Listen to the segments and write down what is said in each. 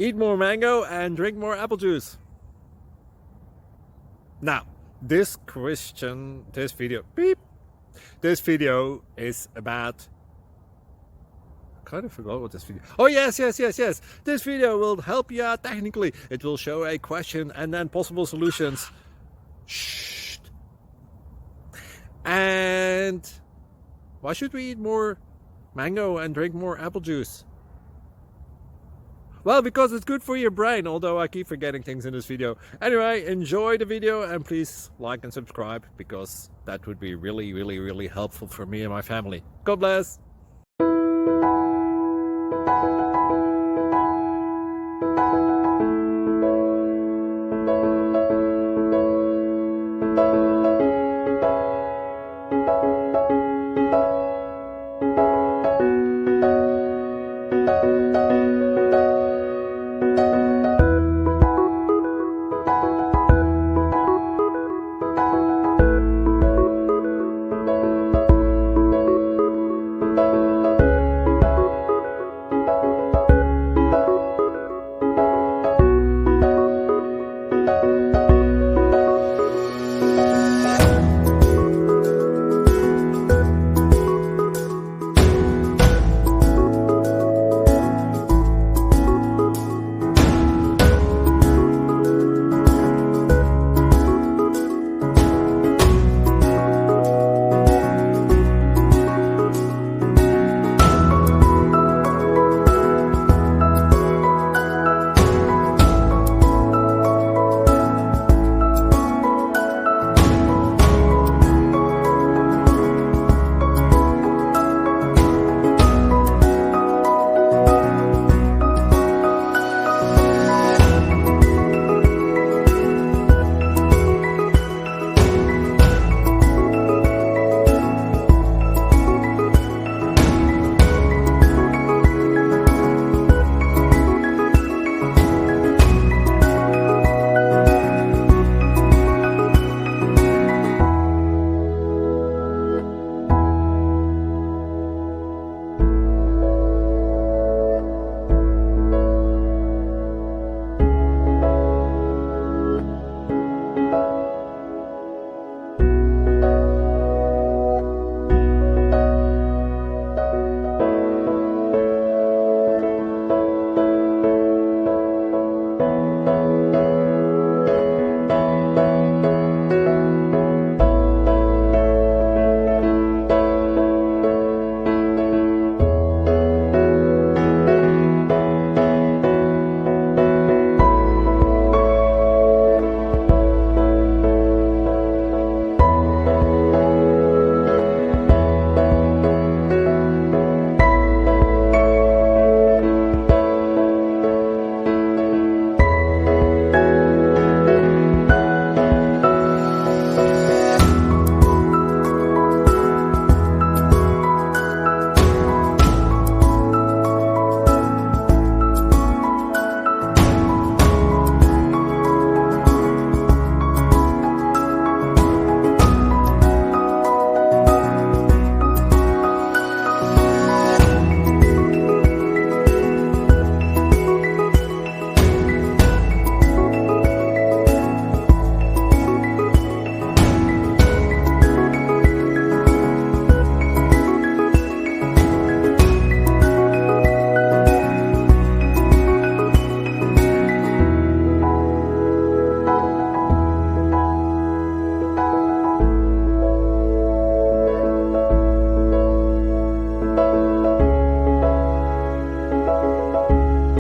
Eat more mango and drink more apple juice. Now, this video is about, I kind of forgot what this video. Oh yes. This video will help you out technically. It will show a question and then possible solutions. Shh. And why should we eat more mango and drink more apple juice? Well, because it's good for your brain, although I keep forgetting things in this video. Anyway, enjoy the video and please like and subscribe, because that would be really helpful for me and my family. God bless!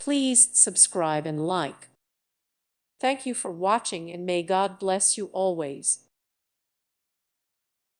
Please subscribe and like. Thank you for watching, and may God bless you always.